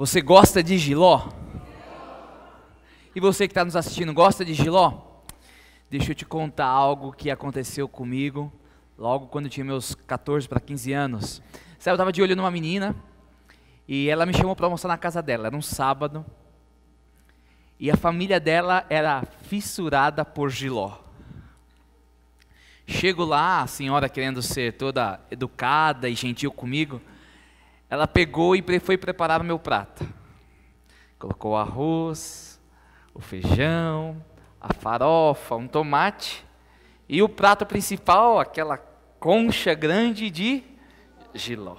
Você gosta de jiló? E você que está nos assistindo, gosta de jiló? Deixa eu te contar algo que aconteceu comigo logo quando eu tinha meus 14 para 15 anos. Sabe, eu estava de olho numa menina e ela me chamou para almoçar na casa dela. Era um sábado e a família dela era fissurada por jiló. Chego lá, a senhora querendo ser toda educada e gentil comigo, ela pegou e foi preparar o meu prato. Colocou o arroz, o feijão, a farofa, um tomate e o prato principal, aquela concha grande de jiló.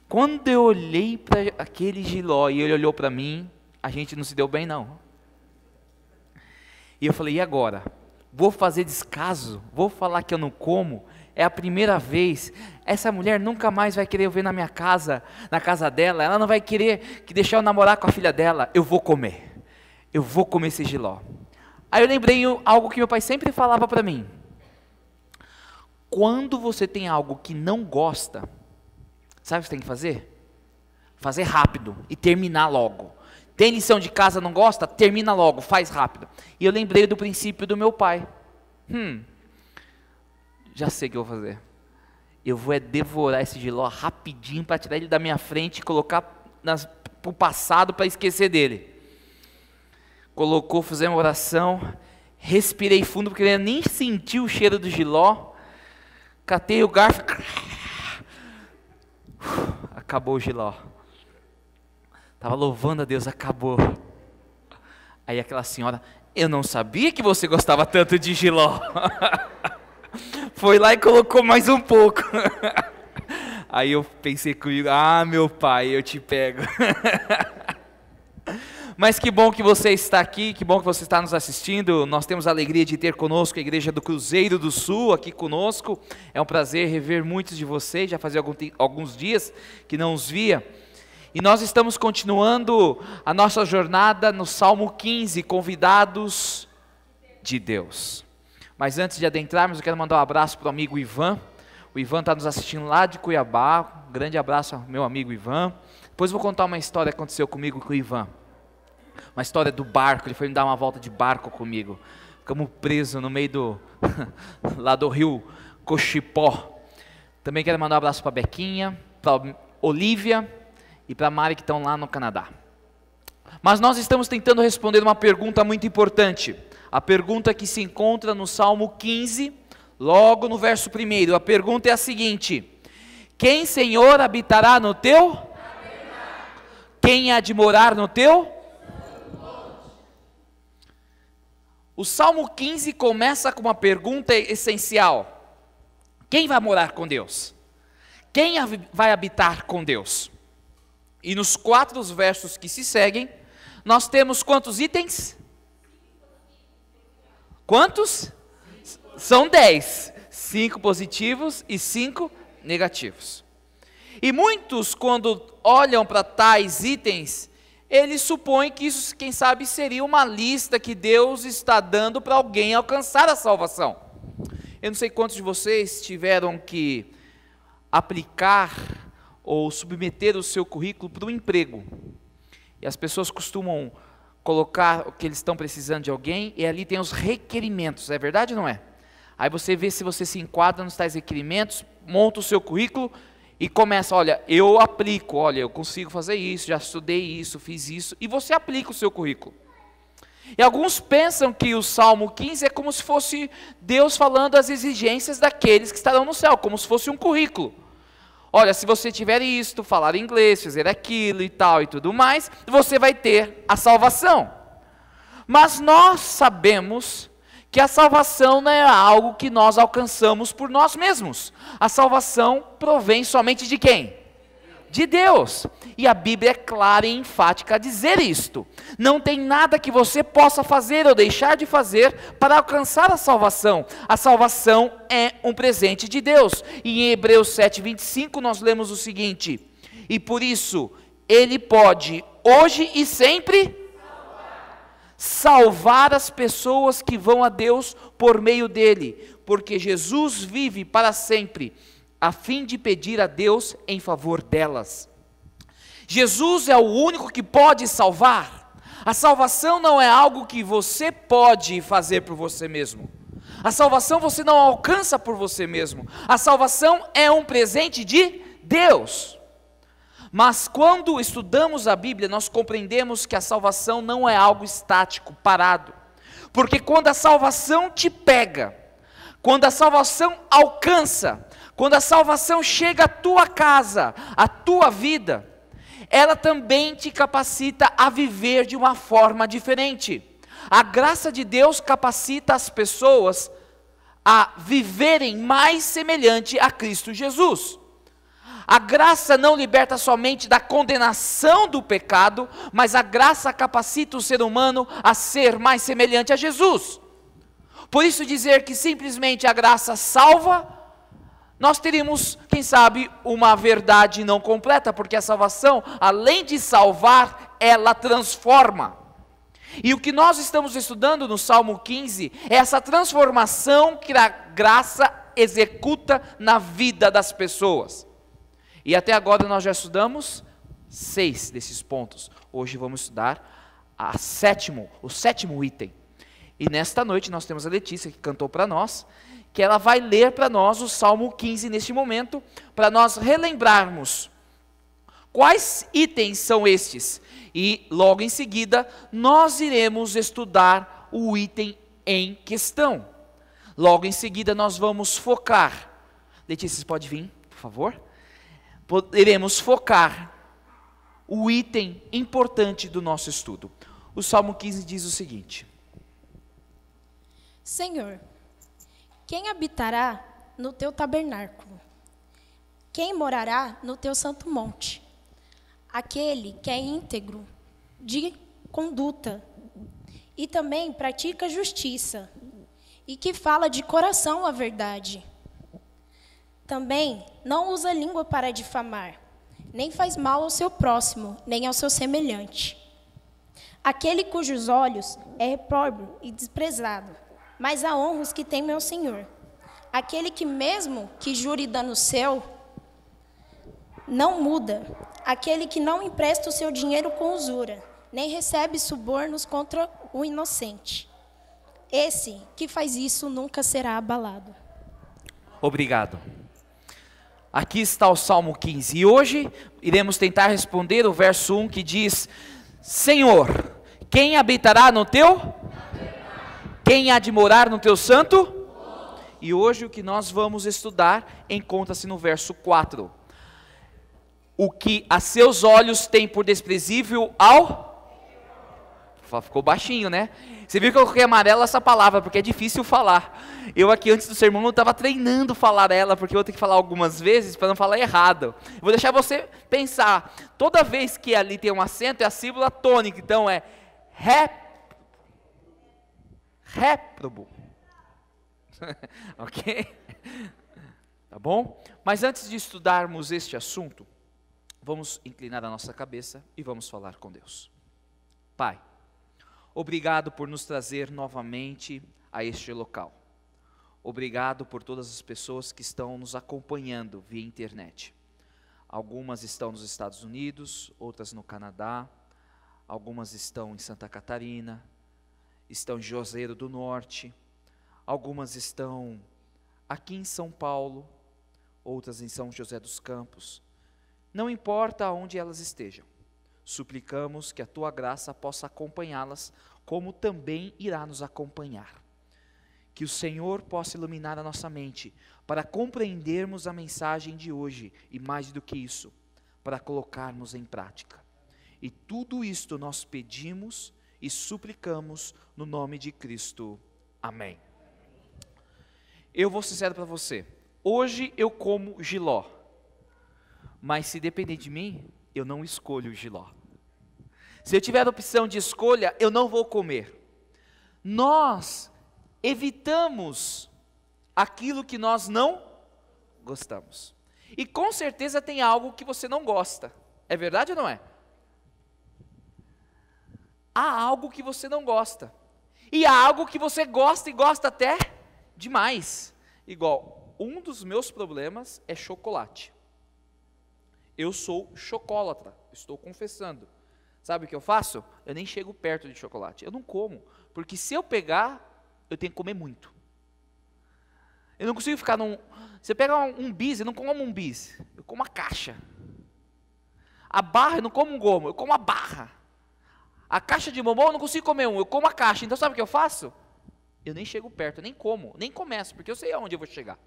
Quando eu olhei para aquele jiló e ele olhou para mim, a gente não se deu bem não. E eu falei, e agora? Vou fazer descaso? Vou falar que eu não como? É a primeira vez, essa mulher nunca mais vai querer eu ver na minha casa, na casa dela, ela não vai querer que deixar eu namorar com a filha dela, eu vou comer esse jiló. Aí eu lembrei algo que meu pai sempre falava para mim, quando você tem algo que não gosta, sabe o que você tem que fazer? Fazer rápido e terminar logo. Tem lição de casa, não gosta? Termina logo, faz rápido. E eu lembrei do princípio do meu pai. Já sei o que eu vou fazer. Eu vou devorar esse jiló rapidinho para tirar ele da minha frente e colocar para o passado para esquecer dele. Colocou, fizemos uma oração, respirei fundo porque eu nem senti o cheiro do jiló. Catei o garfo. Acabou o jiló. Estava louvando a Deus, acabou. Aí aquela senhora, eu não sabia que você gostava tanto de jiló. Foi lá e colocou mais um pouco. Aí eu pensei comigo, meu pai, eu te pego. Mas que bom que você está aqui, que bom que você está nos assistindo. Nós temos a alegria de ter conosco a igreja do Cruzeiro do Sul aqui conosco. É um prazer rever muitos de vocês, já fazia alguns dias que não os via. E nós estamos continuando a nossa jornada no Salmo 15, convidados de Deus. Mas antes de adentrarmos, eu quero mandar um abraço para o amigo Ivan. O Ivan está nos assistindo lá de Cuiabá. Um grande abraço ao meu amigo Ivan. Depois eu vou contar uma história que aconteceu comigo com o Ivan. Uma história do barco, ele foi me dar uma volta de barco comigo. Ficamos presos no meio lá do rio Cochipó. Também quero mandar um abraço para a Bequinha, para a Olívia e para a Mari que estão lá no Canadá. Mas nós estamos tentando responder uma pergunta muito importante. A pergunta que se encontra no Salmo 15, logo no verso 1. A pergunta é a seguinte: quem, Senhor, habitará no teu? Quem há de morar no teu? O Salmo 15 começa com uma pergunta essencial: quem vai morar com Deus? Quem vai habitar com Deus? E nos 4 versos que se seguem, nós temos quantos itens? Quantos? São 10. 5 positivos e 5 negativos. E muitos, quando olham para tais itens, eles supõem que isso, quem sabe, seria uma lista que Deus está dando para alguém alcançar a salvação. Eu não sei quantos de vocês tiveram que aplicar ou submeter o seu currículo para um emprego. E as pessoas costumam colocar o que eles estão precisando de alguém, e ali tem os requerimentos, é verdade ou não é? Aí você vê se você se enquadra nos tais requerimentos, monta o seu currículo e começa, olha, eu aplico, olha, eu consigo fazer isso, já estudei isso, fiz isso, e você aplica o seu currículo. E alguns pensam que o Salmo 15 é como se fosse Deus falando as exigências daqueles que estarão no céu, como se fosse um currículo. Olha, se você tiver isto, falar inglês, fazer aquilo e tal e tudo mais, você vai ter a salvação. Mas nós sabemos que a salvação não é algo que nós alcançamos por nós mesmos. A salvação provém somente de quem? De Deus. E a Bíblia é clara e enfática a dizer isto. Não tem nada que você possa fazer ou deixar de fazer para alcançar a salvação. A salvação é um presente de Deus. E em Hebreus 7:25 nós lemos o seguinte: e por isso Ele pode hoje e sempre salvar as pessoas que vão a Deus por meio dele, porque Jesus vive para sempre, a fim de pedir a Deus em favor delas. Jesus é o único que pode salvar. A salvação não é algo que você pode fazer por você mesmo. A salvação você não alcança por você mesmo. A salvação é um presente de Deus. Mas quando estudamos a Bíblia, nós compreendemos que a salvação não é algo estático, parado. Porque quando a salvação te pega, quando a salvação alcança, quando a salvação chega à tua casa, à tua vida, ela também te capacita a viver de uma forma diferente. A graça de Deus capacita as pessoas a viverem mais semelhante a Cristo Jesus. A graça não liberta somente da condenação do pecado, mas a graça capacita o ser humano a ser mais semelhante a Jesus. Por isso dizer que simplesmente a graça salva, nós teríamos, quem sabe, uma verdade não completa, porque a salvação, além de salvar, ela transforma. E o que nós estamos estudando no Salmo 15 é essa transformação que a graça executa na vida das pessoas. E até agora nós já estudamos 6 desses pontos. Hoje vamos estudar o sétimo item. E nesta noite nós temos a Letícia que cantou para nós, que ela vai ler para nós o Salmo 15 neste momento, para nós relembrarmos quais itens são estes. E logo em seguida nós iremos estudar o item em questão. Logo em seguida nós vamos focar. Letícia, você pode vir, por favor? Iremos focar o item importante do nosso estudo. O Salmo 15 diz o seguinte: Senhor, quem habitará no teu tabernáculo? Quem morará no teu santo monte? Aquele que é íntegro de conduta e também pratica justiça e que fala de coração a verdade. Também não usa língua para difamar, nem faz mal ao seu próximo, nem ao seu semelhante. Aquele cujos olhos é repróbrio e desprezado, mas há honra os que temem ao Senhor. Aquele que mesmo que jure dano seu, não muda. Aquele que não empresta o seu dinheiro com usura, nem recebe subornos contra o inocente. Esse que faz isso nunca será abalado. Obrigado. Aqui está o Salmo 15. E hoje iremos tentar responder o verso 1 que diz: Senhor, quem habitará no teu? Quem há de morar no teu santo? E hoje o que nós vamos estudar encontra-se no verso 4. O que a seus olhos tem por desprezível ao... Ficou baixinho, né? Você viu que eu coloquei amarelo essa palavra, porque é difícil falar. Eu aqui antes do sermão eu estava treinando falar ela, porque eu vou ter que falar algumas vezes para não falar errado. Eu vou deixar você pensar. Toda vez que ali tem um acento é a sílaba tônica, então é réprobo. Ok? Tá bom? Mas antes de estudarmos este assunto, vamos inclinar a nossa cabeça e vamos falar com Deus. Pai, obrigado por nos trazer novamente a este local. Obrigado por todas as pessoas que estão nos acompanhando via internet. Algumas estão nos Estados Unidos, outras no Canadá, algumas estão em Santa Catarina, estão em Juazeiro do Norte, algumas estão aqui em São Paulo, outras em São José dos Campos. Não importa aonde elas estejam, suplicamos que a Tua graça possa acompanhá-las, como também irá nos acompanhar. Que o Senhor possa iluminar a nossa mente, para compreendermos a mensagem de hoje, e mais do que isso, para colocarmos em prática. E tudo isto nós pedimos e suplicamos no nome de Cristo. Amém. Eu vou ser sincero para você, hoje eu como jiló, mas se depender de mim, eu não escolho o jiló. Se eu tiver a opção de escolha, eu não vou comer. Nós evitamos aquilo que nós não gostamos. E com certeza tem algo que você não gosta. É verdade ou não é? Há algo que você não gosta. E há algo que você gosta e gosta até demais. Igual, um dos meus problemas é chocolate. eu sou chocolatra, estou confessando. Sabe o que eu faço? Eu nem chego perto de chocolate, eu não como, porque se eu pegar, eu tenho que comer muito. Eu não consigo ficar num... Você pega um bis, eu não como um bis, eu como a caixa. A barra, eu não como um gomo, eu como a barra. A caixa de bombom, eu não consigo comer um, eu como a caixa. Então sabe o que eu faço? Eu nem chego perto, eu nem como, nem começo, porque eu sei aonde eu vou chegar.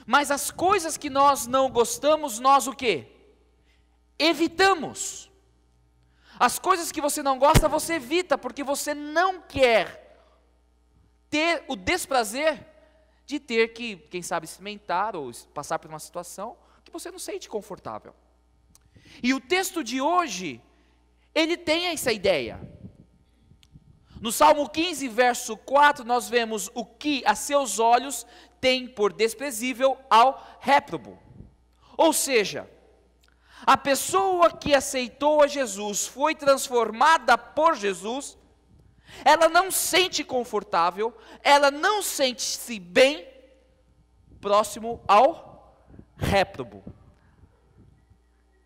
Mas as coisas que nós não gostamos, nós o quê? Evitamos. As coisas que você não gosta, você evita, porque você não quer ter o desprazer de ter que, quem sabe, experimentar ou passar por uma situação que você não sente confortável. E o texto de hoje, ele tem essa ideia. No Salmo 15, verso 4, nós vemos o que a seus olhos tem por desprezível ao réprobo. Ou seja, a pessoa que aceitou a Jesus, foi transformada por Jesus, ela não sente confortável, ela não sente-se bem próximo ao réprobo.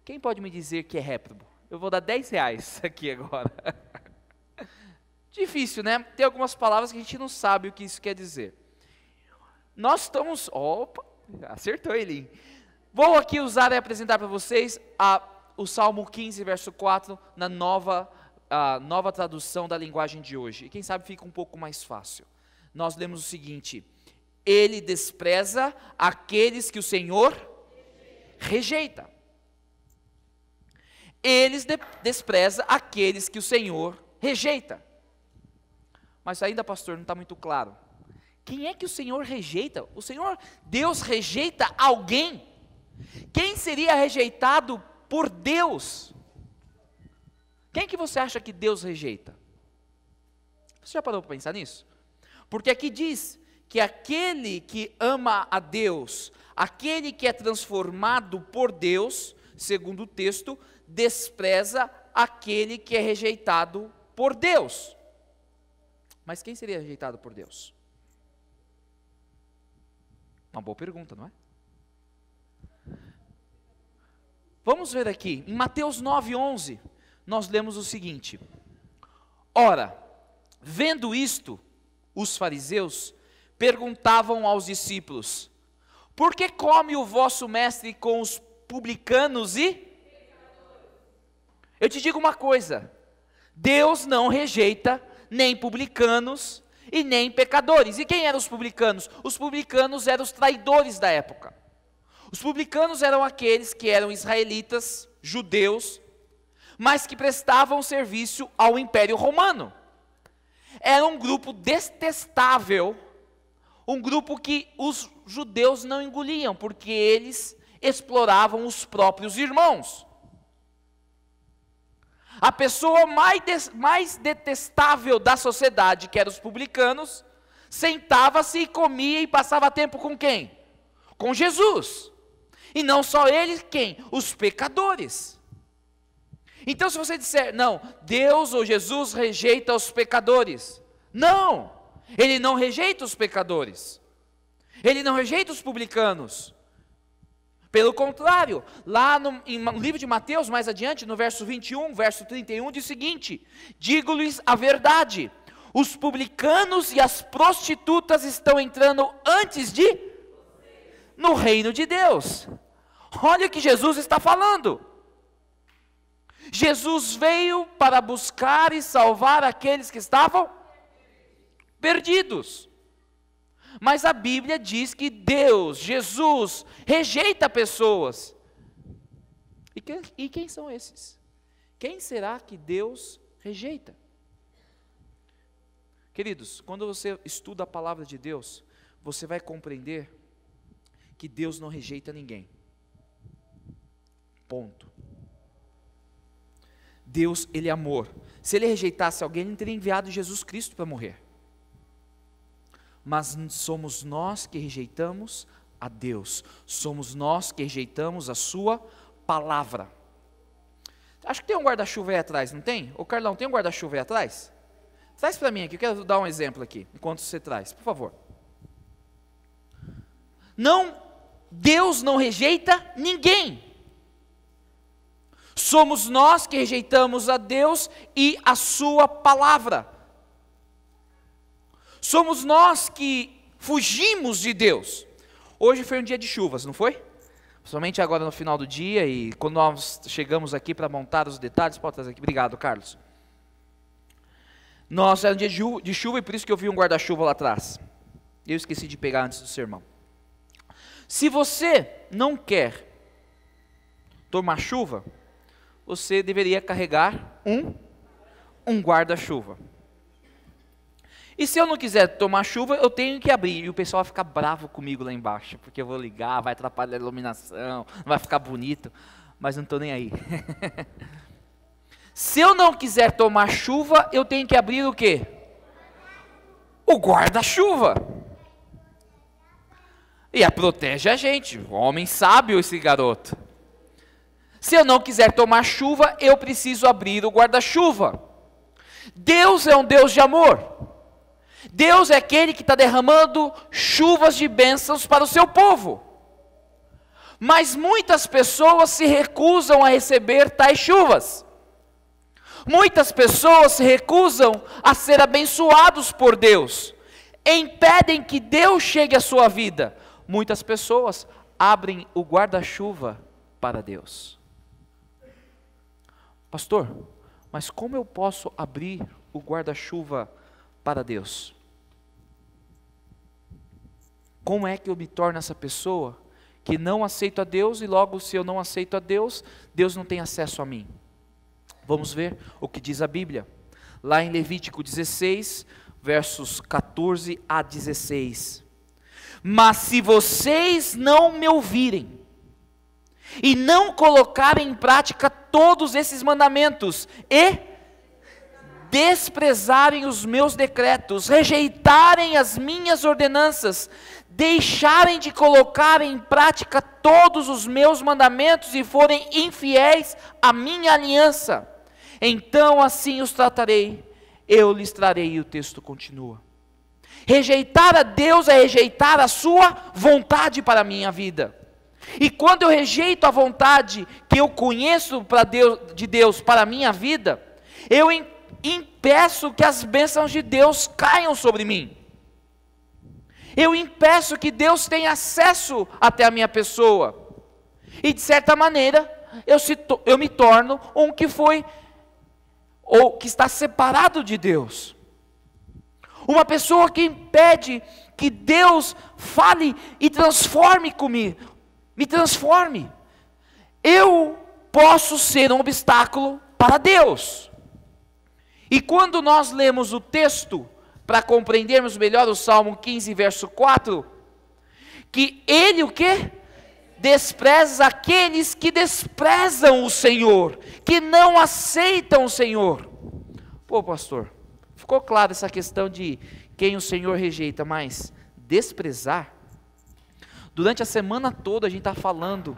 Quem pode me dizer que é réprobo? Eu vou dar R$10 aqui agora. Difícil, né? Tem algumas palavras que a gente não sabe o que isso quer dizer. Nós estamos... Opa, acertou ele. Vou aqui usar e apresentar para vocês o Salmo 15, verso 4, na nova tradução da linguagem de hoje. E quem sabe fica um pouco mais fácil. Nós lemos o seguinte: Ele despreza aqueles que o Senhor rejeita. Ele despreza aqueles que o Senhor rejeita. Mas ainda, pastor, não está muito claro. Quem é que o Senhor rejeita? O Senhor, Deus rejeita alguém? Quem seria rejeitado por Deus? Quem que você acha que Deus rejeita? Você já parou para pensar nisso? Porque aqui diz que aquele que ama a Deus, aquele que é transformado por Deus, segundo o texto, despreza aquele que é rejeitado por Deus. Mas quem seria rejeitado por Deus? Uma boa pergunta, não é? Vamos ver aqui, em Mateus 9:11, nós lemos o seguinte: Ora, vendo isto, os fariseus perguntavam aos discípulos: Por que come o vosso mestre com os publicanos e... Eu te digo uma coisa, Deus não rejeita nem publicanos e nem pecadores. E quem eram os publicanos? Os publicanos eram os traidores da época. Os publicanos eram aqueles que eram israelitas, judeus, mas que prestavam serviço ao Império Romano. Era um grupo detestável, um grupo que os judeus não engoliam, porque eles exploravam os próprios irmãos. A pessoa mais detestável da sociedade, que eram os publicanos, sentava-se e comia e passava tempo com quem? Com Jesus. E não só eles, quem? Os pecadores. Então se você disser, não, Deus ou Jesus rejeita os pecadores. Não, Ele não rejeita os pecadores. Ele não rejeita os publicanos. Pelo contrário, lá no livro de Mateus, mais adiante, no verso 21, verso 31, diz o seguinte: Digo-lhes a verdade, os publicanos e as prostitutas estão entrando antes no reino de Deus. Olha o que Jesus está falando. Jesus veio para buscar e salvar aqueles que estavam perdidos. Mas a Bíblia diz que Deus, Jesus, rejeita pessoas. E quem são esses? Quem será que Deus rejeita? Queridos, quando você estuda a palavra de Deus, você vai compreender que Deus não rejeita ninguém. Ponto. Deus, Ele é amor. Se Ele rejeitasse alguém, Ele não teria enviado Jesus Cristo para morrer. Mas somos nós que rejeitamos a Deus, somos nós que rejeitamos a sua palavra. Acho que tem um guarda-chuva aí atrás, não tem? Ô Carlão, tem um guarda-chuva aí atrás? Traz para mim aqui, eu quero dar um exemplo aqui, enquanto você traz, por favor. Não Deus não rejeita ninguém. Somos nós que rejeitamos a Deus e a sua palavra. Somos nós que fugimos de Deus. Hoje foi um dia de chuvas, não foi? Principalmente agora no final do dia, e quando nós chegamos aqui para montar os detalhes, pode trazer aqui, obrigado Carlos. Nós era um dia de chuva e por isso que eu vi um guarda-chuva lá atrás. Eu esqueci de pegar antes do sermão. Se você não quer tomar chuva, você deveria carregar um guarda-chuva. E se eu não quiser tomar chuva, eu tenho que abrir. E o pessoal vai ficar bravo comigo lá embaixo, porque eu vou ligar, vai atrapalhar a iluminação, não vai ficar bonito, mas não estou nem aí. Se eu não quiser tomar chuva, eu tenho que abrir o quê? O guarda-chuva. E protege a gente, homem sábio esse garoto. Se eu não quiser tomar chuva, eu preciso abrir o guarda-chuva. Deus é um Deus de amor. Deus é aquele que está derramando chuvas de bênçãos para o seu povo. Mas muitas pessoas se recusam a receber tais chuvas. Muitas pessoas se recusam a ser abençoados por Deus. Impedem que Deus chegue à sua vida. Muitas pessoas abrem o guarda-chuva para Deus. Pastor, mas como eu posso abrir o guarda-chuva para Deus? Como é que eu me torno essa pessoa que não aceita a Deus e logo se eu não aceito a Deus, Deus não tem acesso a mim? Vamos ver o que diz a Bíblia. Lá em Levítico 16, versos 14 a 16. Mas se vocês não me ouvirem e não colocarem em prática todos esses mandamentos e desprezarem os meus decretos, rejeitarem as minhas ordenanças, deixarem de colocar em prática todos os meus mandamentos e forem infiéis à minha aliança, então assim os tratarei, eu lhes trarei. E o texto continua. Rejeitar a Deus é rejeitar a sua vontade para a minha vida. E quando eu rejeito a vontade que eu conheço de Deus para a minha vida, eu impeço que as bênçãos de Deus caiam sobre mim. Eu impeço que Deus tenha acesso até a minha pessoa. E de certa maneira, eu me torno um que foi, ou que está separado de Deus. Uma pessoa que impede que Deus fale e transforme comigo. Me transforme. Eu posso ser um obstáculo para Deus. E quando nós lemos o texto, para compreendermos melhor o Salmo 15, verso 4, que ele o quê? Despreza aqueles que desprezam o Senhor, que não aceitam o Senhor. Pô, pastor, ficou claro essa questão de quem o Senhor rejeita, mas desprezar? Durante a semana toda a gente está falando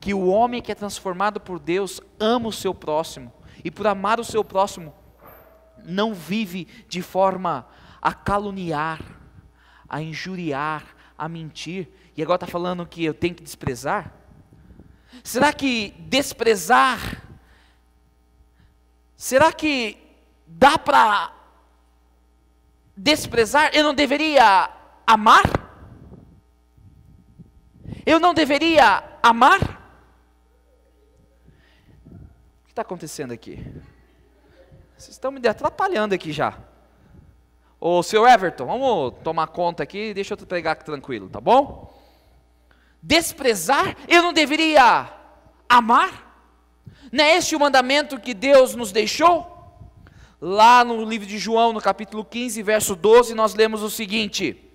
que o homem que é transformado por Deus ama o seu próximo, e por amar o seu próximo, não vive de forma a caluniar, a injuriar, a mentir. E agora está falando que eu tenho que desprezar? Será que desprezar, será que dá para desprezar? Eu não deveria amar? Eu não deveria amar? O que está acontecendo aqui? Vocês estão me atrapalhando aqui já. Ô, seu Everton, vamos tomar conta aqui, deixa eu te pregar tranquilo, tá bom? Desprezar, eu não deveria amar? Não é este o mandamento que Deus nos deixou? Lá no livro de João, no capítulo 15, verso 12, nós lemos o seguinte: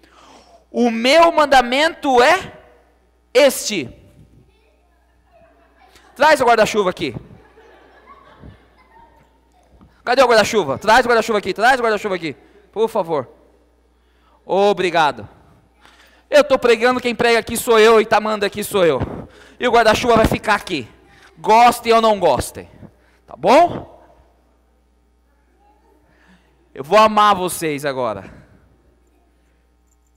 o meu mandamento é este. Traz o guarda-chuva aqui. Cadê o guarda-chuva? Traz o guarda-chuva aqui, traz o guarda-chuva aqui, por favor. Obrigado. Eu estou pregando, quem prega aqui sou eu e está mandando aqui sou eu. E o guarda-chuva vai ficar aqui. Gostem ou não gostem. Tá bom? Eu vou amar vocês agora.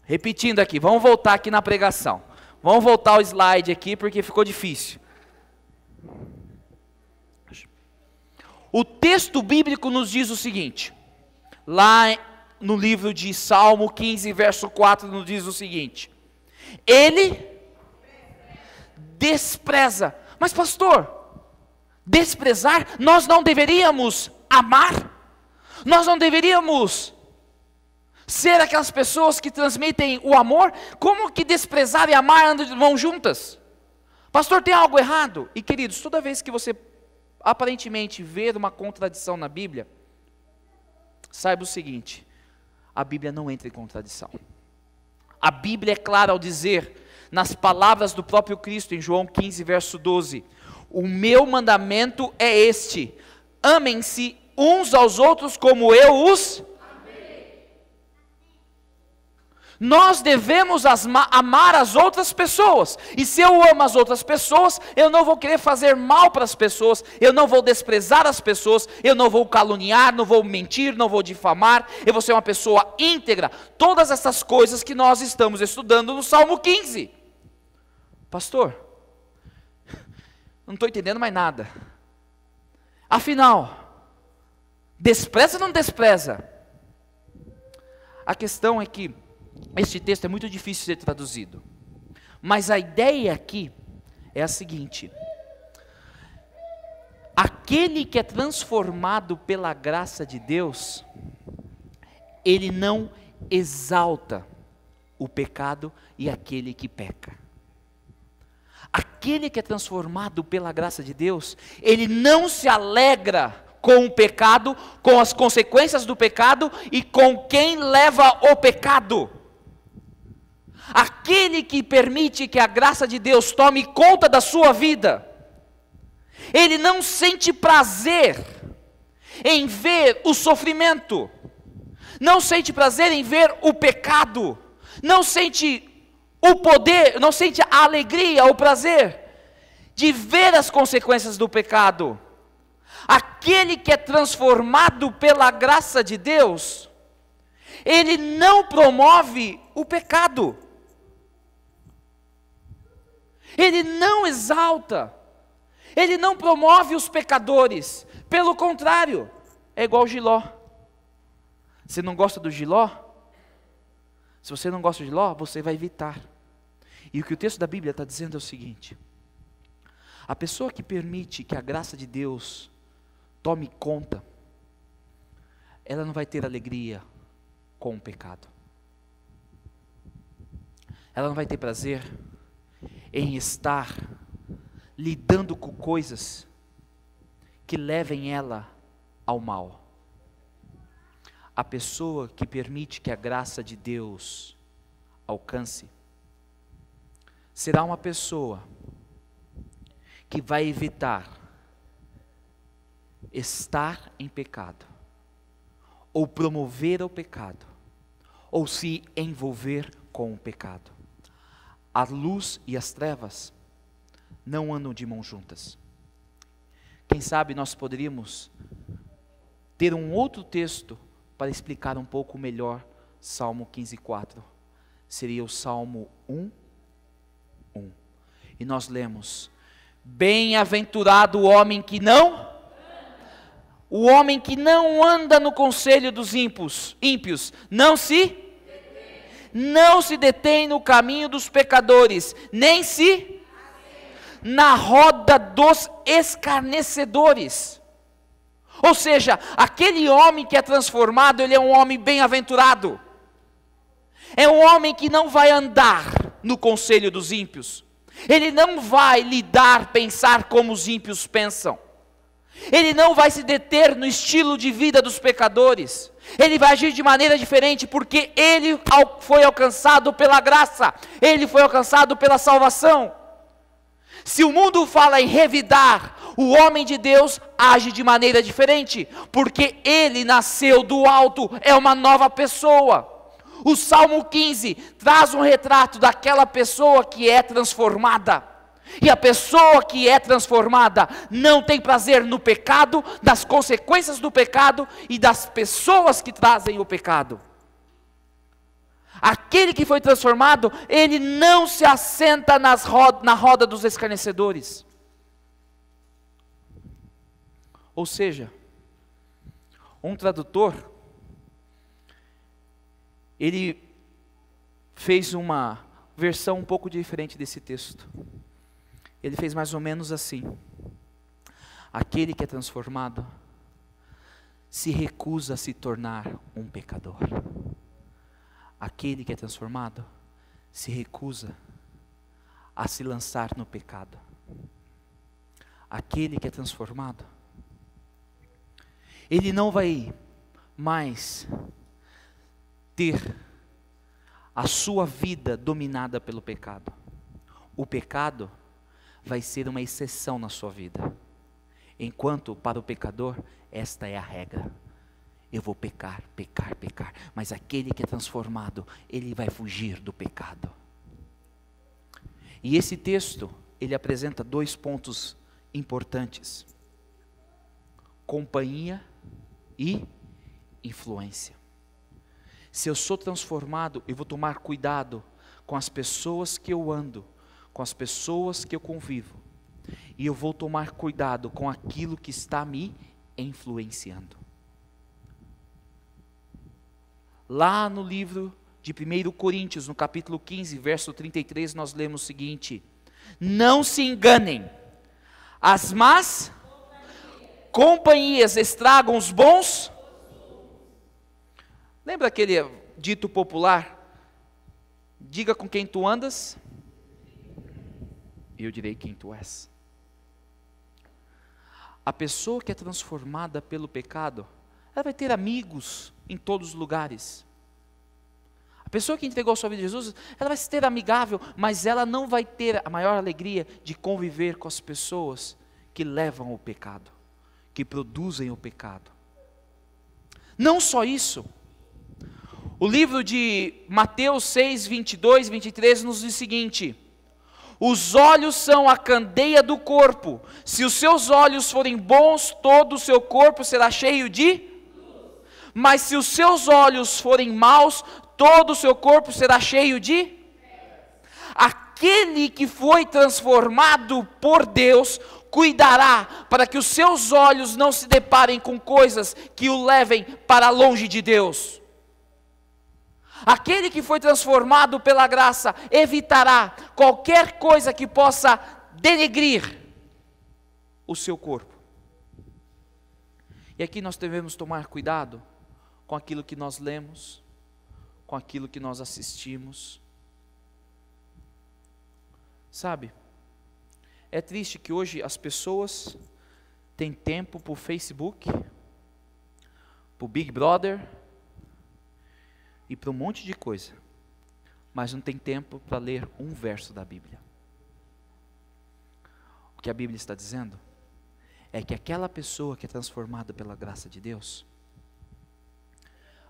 Repetindo aqui, vamos voltar aqui na pregação. Vamos voltar ao slide aqui porque ficou difícil. O texto bíblico nos diz o seguinte, lá no livro de Salmo 15, verso 4, nos diz o seguinte: ele despreza. Mas pastor, desprezar, nós não deveríamos amar? Nós não deveríamos ser aquelas pessoas que transmitem o amor? Como que desprezar e amar andam de mãos juntas? Pastor, tem algo errado? E queridos, toda vez que você aparentemente ver uma contradição na Bíblia, saiba o seguinte: a Bíblia não entra em contradição. A Bíblia é clara ao dizer, nas palavras do próprio Cristo, em João 15, verso 12, o meu mandamento é este: amem-se uns aos outros como eu os amei. Nós devemos amar as outras pessoas, e se eu amo as outras pessoas, eu não vou querer fazer mal para as pessoas, eu não vou desprezar as pessoas, eu não vou caluniar, não vou mentir, não vou difamar, eu vou ser uma pessoa íntegra. Todas essas coisas que nós estamos estudando no Salmo 15. Pastor, não estou entendendo mais nada. Afinal, despreza ou não despreza? A questão é que este texto é muito difícil de ser traduzido, mas a ideia aqui é a seguinte: aquele que é transformado pela graça de Deus, ele não exalta o pecado e aquele que peca. Aquele que é transformado pela graça de Deus, ele não se alegra com o pecado, com as consequências do pecado e com quem leva o pecado. Aquele que permite que a graça de Deus tome conta da sua vida, ele não sente prazer em ver o sofrimento, não sente prazer em ver o pecado, não sente o poder, não sente a alegria, o prazer de ver as consequências do pecado. Aquele que é transformado pela graça de Deus, ele não promove o pecado, ele não exalta, ele não promove os pecadores. Pelo contrário, é igual Giló. Você não gosta do Giló? Se você não gosta de Giló, você vai evitar. E o que o texto da Bíblia está dizendo é o seguinte: a pessoa que permite que a graça de Deus tome conta, ela não vai ter alegria com o pecado. Ela não vai ter prazer em estar lidando com coisas que levem ela ao mal. A pessoa que permite que a graça de Deus alcance, será uma pessoa que vai evitar estar em pecado, ou promover o pecado, ou se envolver com o pecado. A luz e as trevas não andam de mãos juntas. Quem sabe nós poderíamos ter um outro texto para explicar um pouco melhor Salmo 15:4. Seria o Salmo 1:1. E nós lemos: bem-aventurado o homem que não anda no conselho dos ímpios, não se detém no caminho dos pecadores, nem se na roda dos escarnecedores. Ou seja, aquele homem que é transformado, ele é um homem bem-aventurado. É um homem que não vai andar no conselho dos ímpios. Ele não vai pensar como os ímpios pensam. Ele não vai se deter no estilo de vida dos pecadores. Ele vai agir de maneira diferente, porque ele foi alcançado pela graça. Ele foi alcançado pela salvação. Se o mundo fala em revidar, o homem de Deus age de maneira diferente, porque ele nasceu do alto, é uma nova pessoa. O Salmo 15 traz um retrato daquela pessoa que é transformada. E a pessoa que é transformada não tem prazer no pecado, das consequências do pecado e das pessoas que trazem o pecado. Aquele que foi transformado, ele não se assenta na roda dos escarnecedores. Ou seja, um tradutor, ele fez uma versão um pouco diferente desse texto. Ele fez mais ou menos assim: aquele que é transformado se recusa a se tornar um pecador. Aquele que é transformado se recusa a se lançar no pecado. Aquele que é transformado, ele não vai mais ter a sua vida dominada pelo pecado. O pecado vai ser uma exceção na sua vida. Enquanto para o pecador, esta é a regra. Eu vou pecar, pecar, pecar. Mas aquele que é transformado, ele vai fugir do pecado. E esse texto, ele apresenta 2 pontos importantes: companhia e influência. Se eu sou transformado, eu vou tomar cuidado com as pessoas que eu ando, com as pessoas que eu convivo. E eu vou tomar cuidado com aquilo que está me influenciando. Lá no livro de 1 Coríntios, no capítulo 15, verso 33, nós lemos o seguinte: não se enganem, as más companhias estragam os bons. Lembra aquele dito popular: diga com quem tu andas, e eu direi quem tu és. A pessoa que é transformada pelo pecado, ela vai ter amigos em todos os lugares. A pessoa que entregou a sua vida a Jesus, ela vai ser amigável, mas ela não vai ter a maior alegria de conviver com as pessoas que levam o pecado, que produzem o pecado. Não só isso, o livro de Mateus 6, 22, 23 nos diz o seguinte: os olhos são a candeia do corpo. Se os seus olhos forem bons, todo o seu corpo será cheio de luz. Mas se os seus olhos forem maus, todo o seu corpo será cheio de trevas. Aquele que foi transformado por Deus cuidará para que os seus olhos não se deparem com coisas que o levem para longe de Deus. Aquele que foi transformado pela graça evitará qualquer coisa que possa denegrir o seu corpo. E aqui nós devemos tomar cuidado com aquilo que nós lemos, com aquilo que nós assistimos. Sabe, é triste que hoje as pessoas têm tempo para o Facebook, para o Big Brother e para um monte de coisa, mas não tem tempo para ler um verso da Bíblia. O que a Bíblia está dizendo é que aquela pessoa que é transformada pela graça de Deus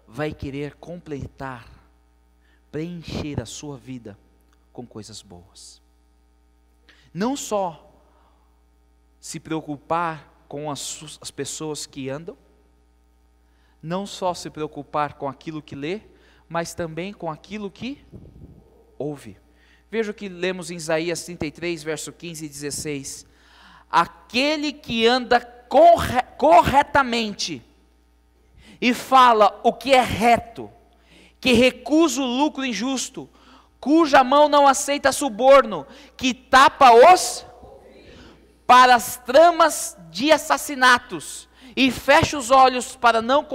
vai querer completar, preencher a sua vida com coisas boas. Não só se preocupar com as pessoas que andam, não só se preocupar com aquilo que lê, mas também com aquilo que ouve. Veja o que lemos em Isaías 33, verso 15 e 16. Aquele que anda corretamente e fala o que é reto, que recusa o lucro injusto, cuja mão não aceita suborno, que tapa os para as tramas de assassinatos e fecha os olhos para não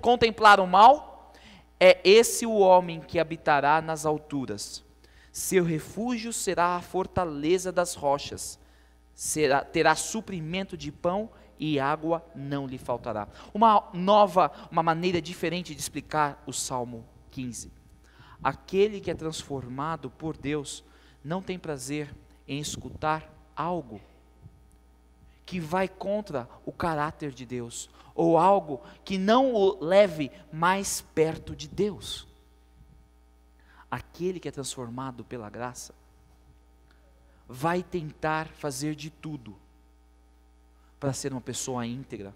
contemplar o mal, é esse o homem que habitará nas alturas. Seu refúgio será a fortaleza das rochas, terá suprimento de pão e água não lhe faltará. Uma maneira diferente de explicar o Salmo 15. Aquele que é transformado por Deus não tem prazer em escutar algo que vai contra o caráter de Deus, ou algo que não o leve mais perto de Deus. Aquele que é transformado pela graça vai tentar fazer de tudo para ser uma pessoa íntegra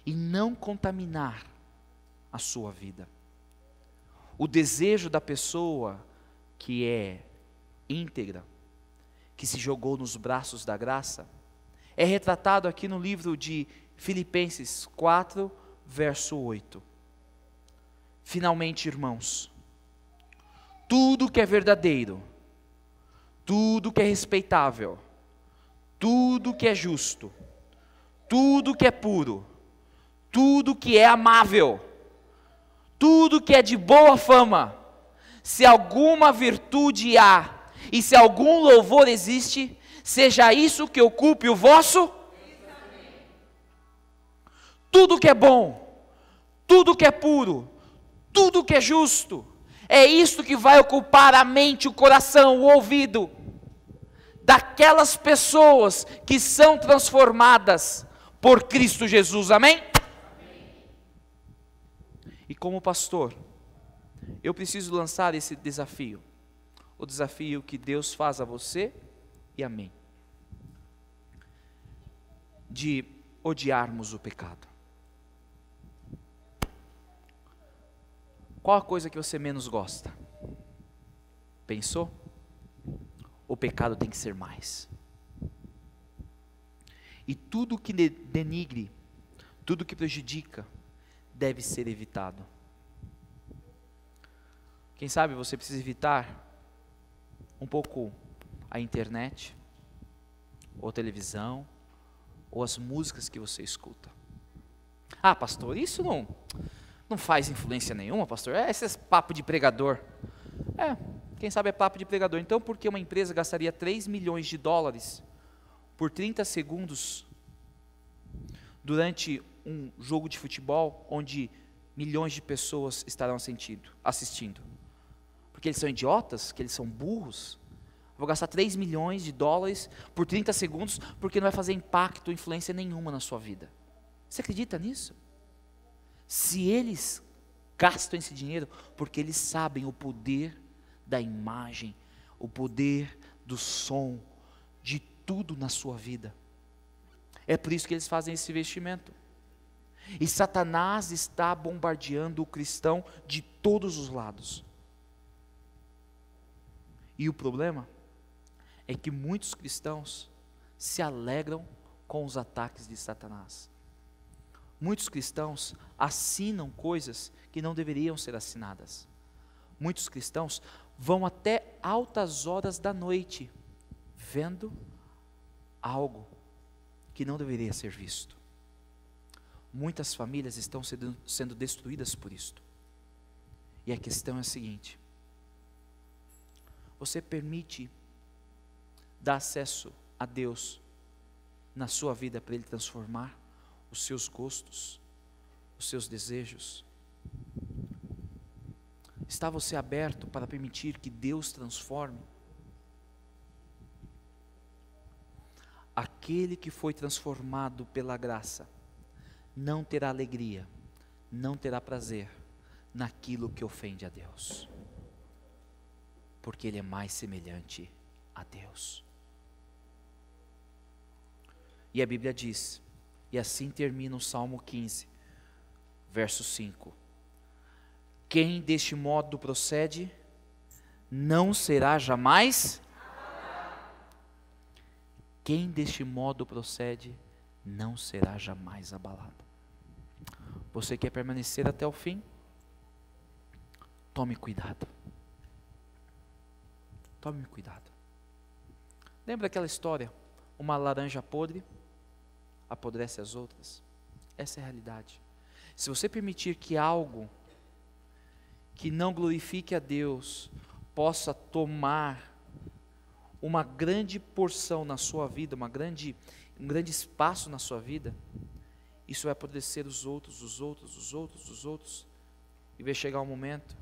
e não contaminar a sua vida. o desejo da pessoa que é íntegra, que se jogou nos braços da graça, é retratado aqui no livro de Filipenses 4, verso 8. Finalmente, irmãos, tudo que é verdadeiro, tudo que é respeitável, tudo que é justo, tudo que é puro, tudo que é amável, tudo que é de boa fama, se alguma virtude há, e se algum louvor existe, seja isso que ocupe o vosso. Tudo que é bom, tudo que é puro, tudo que é justo, é isto que vai ocupar a mente, o coração, o ouvido, daquelas pessoas que são transformadas por Cristo Jesus, amém? E como pastor, eu preciso lançar esse desafio, o desafio que Deus faz a você e a mim, de odiarmos o pecado. Qual a coisa que você menos gosta? Pensou? O pecado tem que ser mais. E tudo que denigre, tudo que prejudica, deve ser evitado. Quem sabe você precisa evitar um pouco a internet, ou a televisão, ou as músicas que você escuta. Ah, pastor, isso não faz influência nenhuma, pastor. Esse é papo de pregador. Quem sabe é papo de pregador. Então, por que uma empresa gastaria 3 milhões de dólares por 30 segundos durante um jogo de futebol onde milhões de pessoas estarão assistindo? Porque eles são idiotas? Que eles são burros? Vou gastar 3 milhões de dólares por 30 segundos porque não vai fazer impacto, influência nenhuma na sua vida. Você acredita nisso? Se eles gastam esse dinheiro, porque eles sabem o poder da imagem, o poder do som, de tudo na sua vida. É por isso que eles fazem esse investimento. E Satanás está bombardeando o cristão de todos os lados. E o problema é que muitos cristãos se alegram com os ataques de Satanás. Muitos cristãos assinam coisas que não deveriam ser assinadas. Muitos cristãos vão até altas horas da noite vendo algo que não deveria ser visto. Muitas famílias estão sendo destruídas por isto. E a questão é a seguinte: você permite dar acesso a Deus na sua vida para Ele transformar os seus gostos, os seus desejos? Está você aberto para permitir que Deus transforme? Aquele que foi transformado pela graça não terá alegria, não terá prazer naquilo que ofende a Deus, porque ele é mais semelhante a Deus. E a Bíblia diz, e assim termina o Salmo 15, verso 5: quem deste modo procede, não será jamais. Quem deste modo procede, não será jamais abalado. Você quer permanecer até o fim? Tome cuidado. Tome cuidado. Lembra aquela história? Uma laranja podre apodrece as outras. Essa é a realidade. Se você permitir que algo que não glorifique a Deus possa tomar uma grande porção na sua vida, um grande espaço na sua vida, isso vai apodrecer os outros, e vai chegar um momento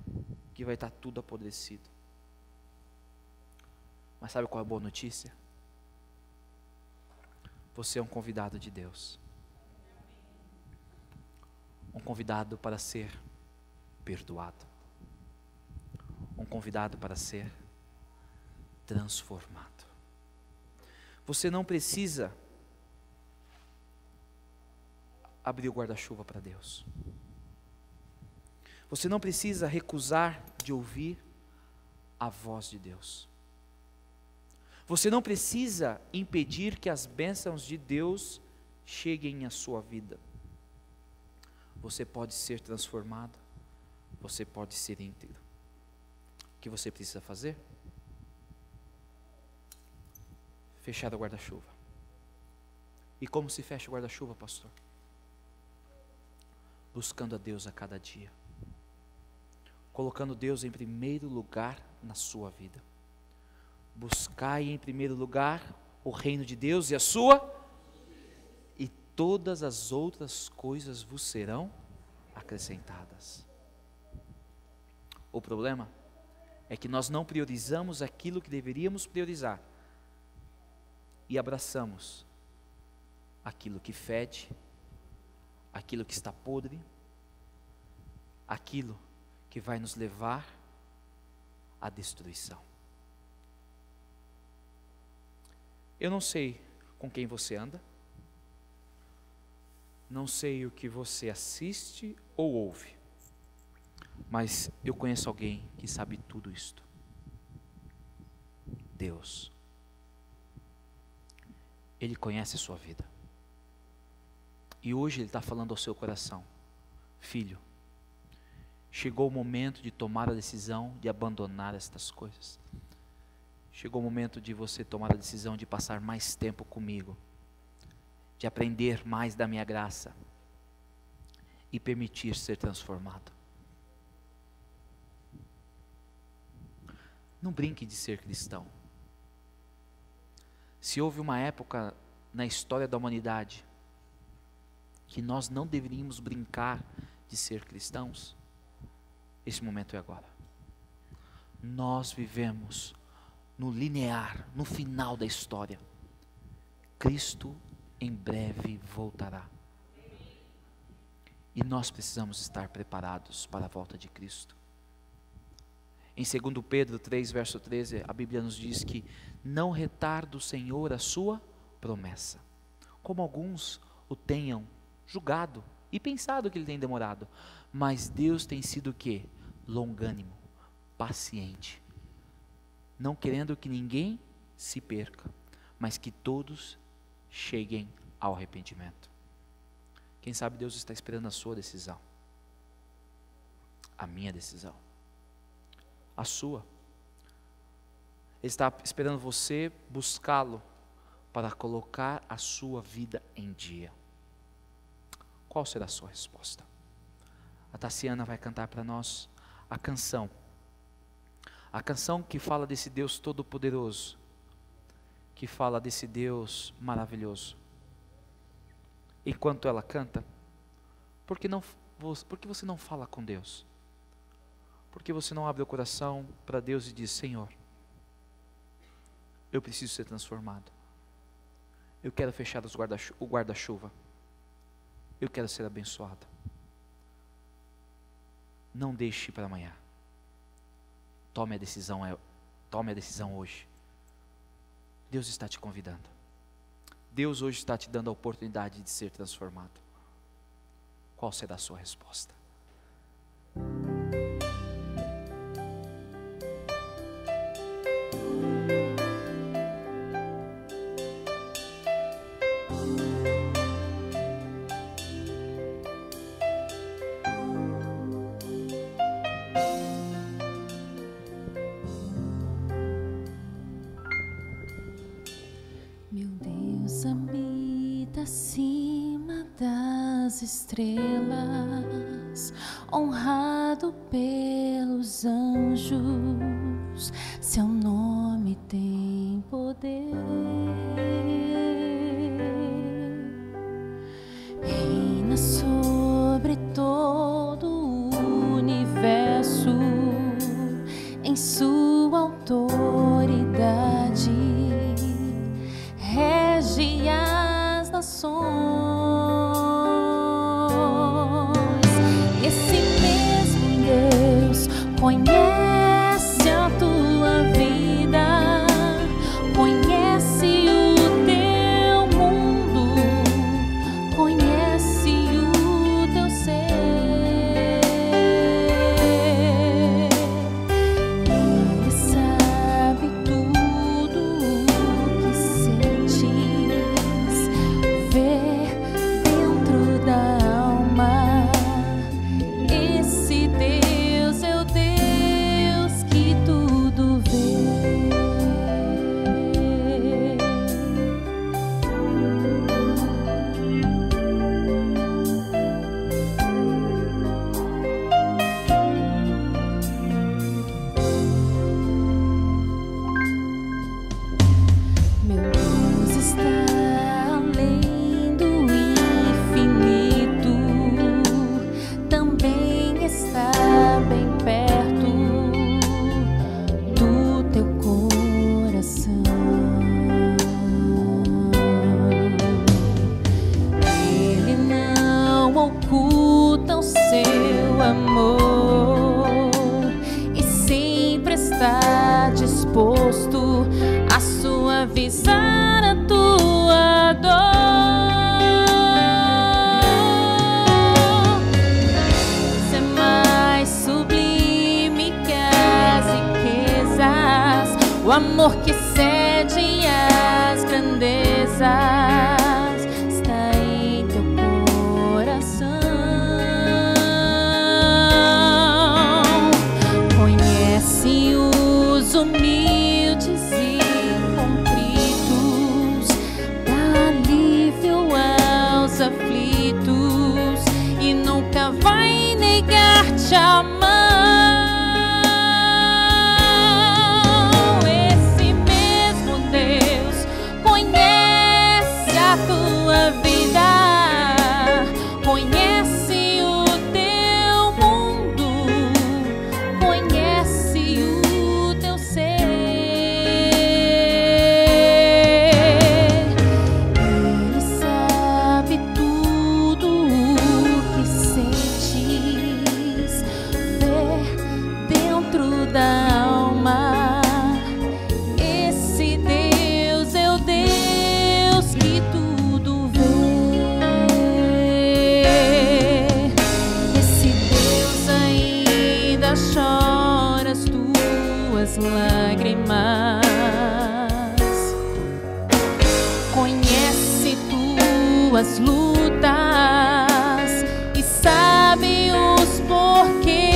que vai estar tudo apodrecido. Mas sabe qual é a boa notícia? Você é um convidado de Deus. Um convidado para ser perdoado. Um convidado para ser transformado. Você não precisa abrir o guarda-chuva para Deus. Você não precisa recusar de ouvir a voz de Deus. Você não precisa impedir que as bênçãos de Deus cheguem à sua vida. Você pode ser transformado, você pode ser íntegro. O que você precisa fazer? Fechar o guarda-chuva. E como se fecha o guarda-chuva, pastor? Buscando a Deus a cada dia. Colocando Deus em primeiro lugar na sua vida. Buscai em primeiro lugar o reino de Deus e a sua, e todas as outras coisas vos serão acrescentadas. O problema é que nós não priorizamos aquilo que deveríamos priorizar e abraçamos aquilo que fede, aquilo que está podre, aquilo que vai nos levar à destruição. Eu não sei com quem você anda, não sei o que você assiste ou ouve, mas eu conheço alguém que sabe tudo isto. Deus. Ele conhece a sua vida. E hoje Ele está falando ao seu coração: filho, chegou o momento de tomar a decisão de abandonar estas coisas. Chegou o momento de você tomar a decisão de passar mais tempo comigo, de aprender mais da minha graça e permitir ser transformado. Não brinque de ser cristão. Se houve uma época na história da humanidade que nós não deveríamos brincar de ser cristãos, esse momento é agora. Nós vivemos no linear, no final da história. Cristo em breve voltará. E nós precisamos estar preparados para a volta de Cristo. Em 2 Pedro 3, verso 13, a Bíblia nos diz que não retarda o Senhor a sua promessa, como alguns o tenham julgado e pensado que Ele tem demorado, mas Deus tem sido o quê? Longânimo, paciente, não querendo que ninguém se perca, mas que todos cheguem ao arrependimento. Quem sabe Deus está esperando a sua decisão, a minha decisão, a sua. Ele está esperando você buscá-lo para colocar a sua vida em dia. Qual será a sua resposta? A Tassiana vai cantar para nós a canção que fala desse Deus todo-poderoso, que fala desse Deus maravilhoso. Enquanto ela canta, por que você não fala com Deus? Por que você não abre o coração para Deus e diz: Senhor, eu preciso ser transformado, eu quero fechar o guarda-chuva, eu quero ser abençoado. Não deixe para amanhã. Tome a decisão hoje. Deus está te convidando. Deus hoje está te dando a oportunidade de ser transformado. Qual será a sua resposta? Meu Deus habita acima das estrelas, honrado pelos anjos, seu nome tem poder. Reina sobre todo o universo, em sua autoridade rege as nações. Esse mesmo Deus conhece a tua vida, conhece suavizar a tua dor. Ser mais sublime que as riquezas, o amor que excede as grandezas está em teu coração. Conhece os humildes e contritos, dá alívio aos aflitos e nunca vai negar-te a mão. Esse mesmo Deus conhece a tua vida, conhece o teu mundo, conhece o teu ser. Ele sabe tudo o que sentes, vê dentro da alma. Esse Deus é o Deus que tudo vê. Esse Deus ainda chora as tuas lágrimas, conhece tuas lutas e sabe os porquês.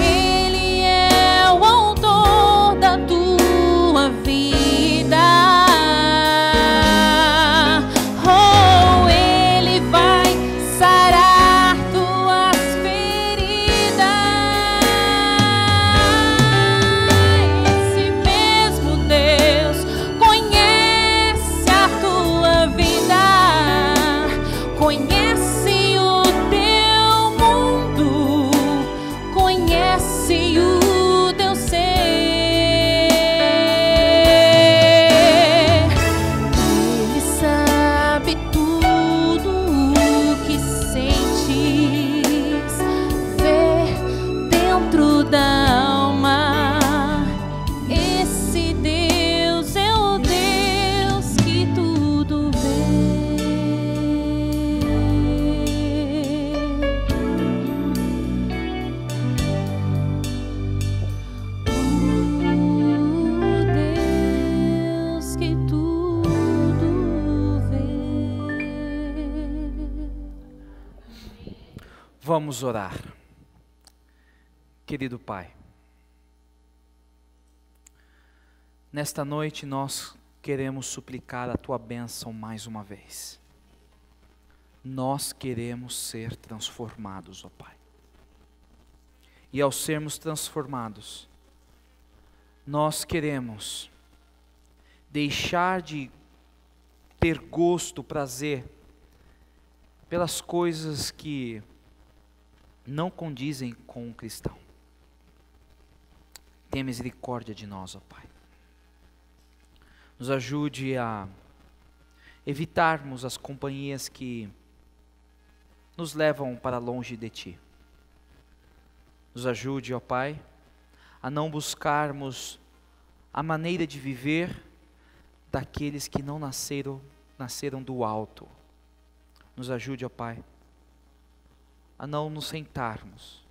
Ele é o autor da tua vida. Oh, ele vai sarar tuas feridas. Esse mesmo Deus conhece a tua vida, conhece o teu mundo, conhece o teu ser. Ele sabe tudo o que sentes, vê dentro da alma. Esse Deus é o Deus que tudo vê. O Deus que tudo vê. Vamos orar. Querido Pai, nesta noite nós queremos suplicar a Tua bênção mais uma vez. Nós queremos ser transformados, ó Pai. E ao sermos transformados, nós queremos deixar de ter gosto, prazer pelas coisas que não condizem com um cristão. Tenha misericórdia de nós, ó Pai. Nos ajude a evitarmos as companhias que nos levam para longe de Ti. Nos ajude, ó Pai, a não buscarmos a maneira de viver daqueles que não nasceram do alto. Nos ajude, ó Pai, a não nos sentarmos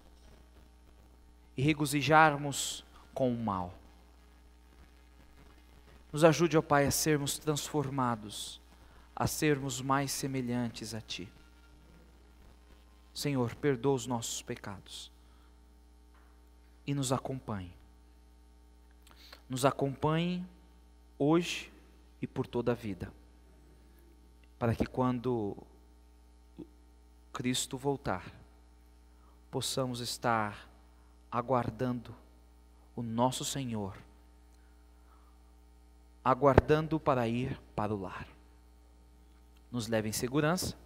e regozijarmos com o mal. Nos ajude, ó Pai, a sermos transformados, a sermos mais semelhantes a Ti. Senhor, perdoa os nossos pecados e nos acompanhe. Nos acompanhe hoje e por toda a vida, para que quando Cristo voltar, possamos estar aguardando o nosso Senhor, aguardando para ir para o lar. Nos leve em segurança,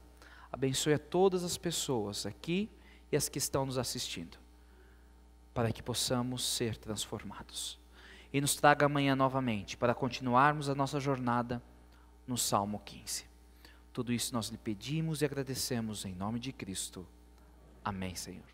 abençoe a todas as pessoas aqui e as que estão nos assistindo, para que possamos ser transformados. E nos traga amanhã novamente, para continuarmos a nossa jornada no Salmo 15. Tudo isso nós lhe pedimos e agradecemos em nome de Cristo. Amém, Senhor.